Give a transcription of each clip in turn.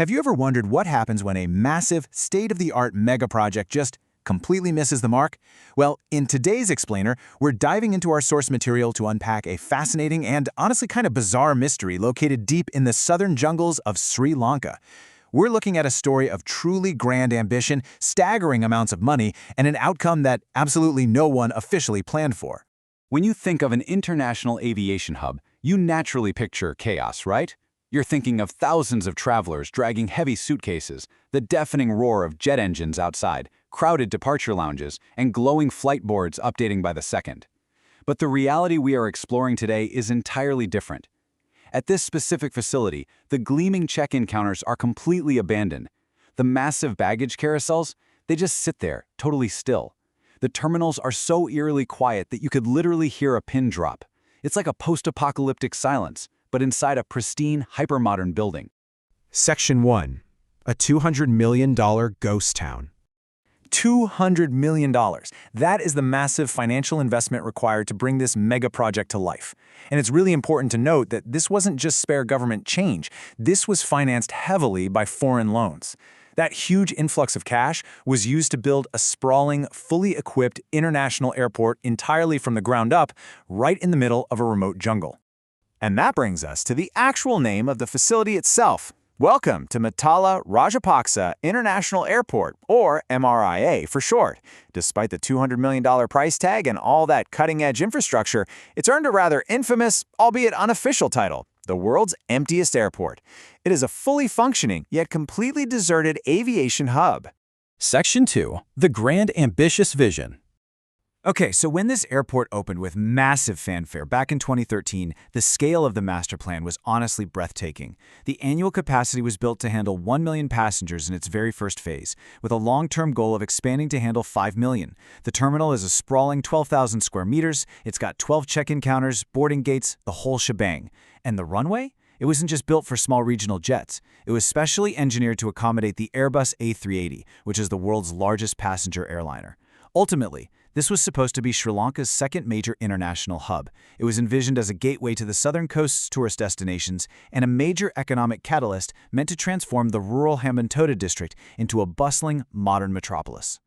Have you ever wondered what happens when a massive, state-of-the-art mega project just completely misses the mark? Well, in today's Explainer, we're diving into our source material to unpack a fascinating and honestly kind of bizarre mystery located deep in the southern jungles of Sri Lanka. We're looking at a story of truly grand ambition, staggering amounts of money, and an outcome that absolutely no one officially planned for. When you think of an international aviation hub, you naturally picture chaos, right? You're thinking of thousands of travelers dragging heavy suitcases, the deafening roar of jet engines outside, crowded departure lounges, and glowing flight boards updating by the second. But the reality we are exploring today is entirely different. At this specific facility, the gleaming check-in counters are completely abandoned. The massive baggage carousels, they just sit there, totally still. The terminals are so eerily quiet that you could literally hear a pin drop. It's like a post-apocalyptic silence, but inside a pristine, hypermodern building. Section 1. A $200 million ghost town. $200 million. That is the massive financial investment required to bring this mega project to life. And it's really important to note that this wasn't just spare government change. This was financed heavily by foreign loans. That huge influx of cash was used to build a sprawling, fully equipped international airport entirely from the ground up, right in the middle of a remote jungle. And that brings us to the actual name of the facility itself. Welcome to Mattala Rajapaksa International Airport, or MRIA for short. Despite the $200 million price tag and all that cutting-edge infrastructure, it's earned a rather infamous, albeit unofficial title, the world's emptiest airport. It is a fully functioning, yet completely deserted aviation hub. Section 2. The Grand Ambitious Vision. Okay, so when this airport opened with massive fanfare back in 2013, the scale of the master plan was honestly breathtaking. The annual capacity was built to handle 1 million passengers in its very first phase, with a long-term goal of expanding to handle 5 million. The terminal is a sprawling 12,000 square meters, it's got 12 check-in counters, boarding gates, the whole shebang. And the runway? It wasn't just built for small regional jets. It was specially engineered to accommodate the Airbus A380, which is the world's largest passenger airliner. Ultimately, this was supposed to be Sri Lanka's second major international hub. It was envisioned as a gateway to the southern coast's tourist destinations and a major economic catalyst meant to transform the rural Hambantota district into a bustling, modern metropolis.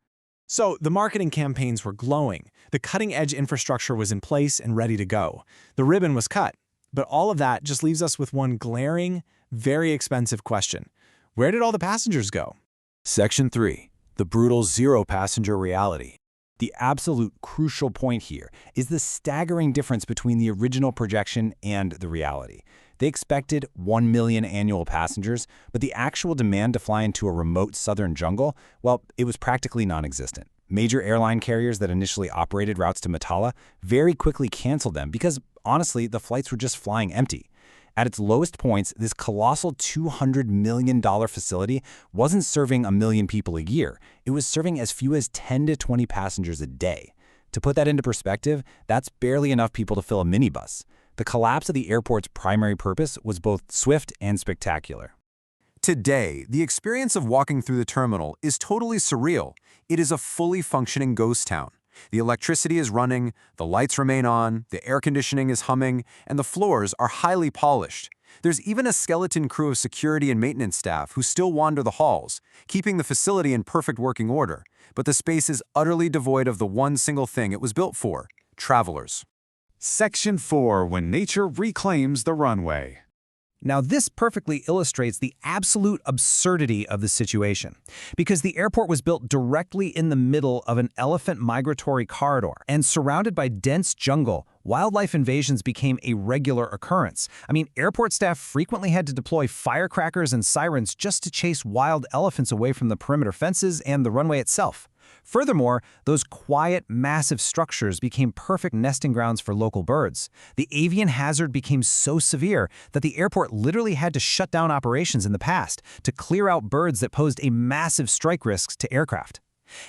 So, the marketing campaigns were glowing. The cutting-edge infrastructure was in place and ready to go. The ribbon was cut. But all of that just leaves us with one glaring, very expensive question. Where did all the passengers go? Section 3. The brutal zero-passenger reality. The absolute crucial point here is the staggering difference between the original projection and the reality. They expected 1 million annual passengers, but the actual demand to fly into a remote southern jungle, well, it was practically non-existent. Major airline carriers that initially operated routes to Mattala very quickly canceled them because, honestly, the flights were just flying empty. At its lowest points, this colossal $200 million facility wasn't serving 1 million people a year. It was serving as few as 10 to 20 passengers a day. To put that into perspective, that's barely enough people to fill a minibus. The collapse of the airport's primary purpose was both swift and spectacular. Today, the experience of walking through the terminal is totally surreal. It is a fully functioning ghost town. The electricity is running, the lights remain on, the air conditioning is humming, and the floors are highly polished. There's even a skeleton crew of security and maintenance staff who still wander the halls, keeping the facility in perfect working order. But the space is utterly devoid of the one single thing it was built for: travelers. Section 4. When nature reclaims the runway. Now, this perfectly illustrates the absolute absurdity of the situation. Because the airport was built directly in the middle of an elephant migratory corridor and surrounded by dense jungle, wildlife invasions became a regular occurrence. I mean, airport staff frequently had to deploy firecrackers and sirens just to chase wild elephants away from the perimeter fences and the runway itself. Furthermore, those quiet, massive structures became perfect nesting grounds for local birds. The avian hazard became so severe that the airport literally had to shut down operations in the past to clear out birds that posed a massive strike risk to aircraft.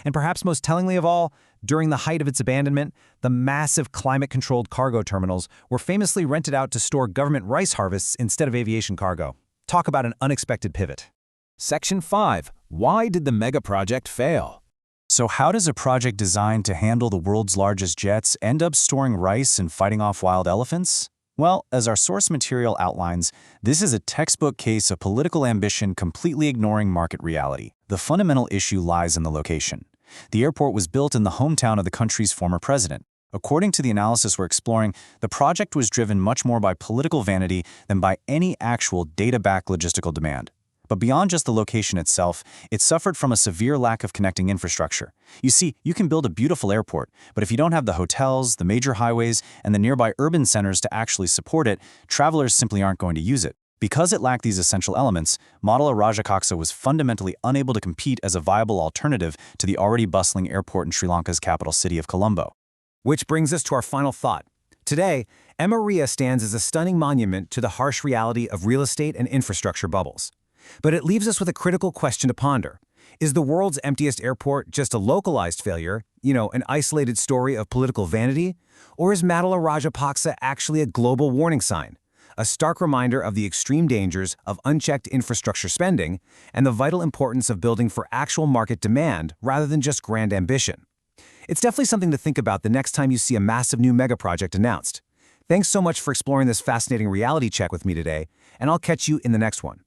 And perhaps most tellingly of all, during the height of its abandonment, the massive climate-controlled cargo terminals were famously rented out to store government rice harvests instead of aviation cargo. Talk about an unexpected pivot. Section 5. Why did the mega project fail? So how does a project designed to handle the world's largest jets end up storing rice and fighting off wild elephants? Well, as our source material outlines, this is a textbook case of political ambition completely ignoring market reality. The fundamental issue lies in the location. The airport was built in the hometown of the country's former president. According to the analysis we're exploring, the project was driven much more by political vanity than by any actual data-backed logistical demand. But beyond just the location itself, it suffered from a severe lack of connecting infrastructure. You see, you can build a beautiful airport, but if you don't have the hotels, the major highways, and the nearby urban centers to actually support it, travelers simply aren't going to use it. Because it lacked these essential elements, Mattala Rajapaksa was fundamentally unable to compete as a viable alternative to the already bustling airport in Sri Lanka's capital city of Colombo. Which brings us to our final thought. Today, MRIA stands as a stunning monument to the harsh reality of real estate and infrastructure bubbles. But it leaves us with a critical question to ponder. Is the world's emptiest airport just a localized failure, an isolated story of political vanity? Or is Mattala Rajapaksa actually a global warning sign? A stark reminder of the extreme dangers of unchecked infrastructure spending and the vital importance of building for actual market demand rather than just grand ambition. It's definitely something to think about the next time you see a massive new mega project announced. Thanks so much for exploring this fascinating reality check with me today, and I'll catch you in the next one.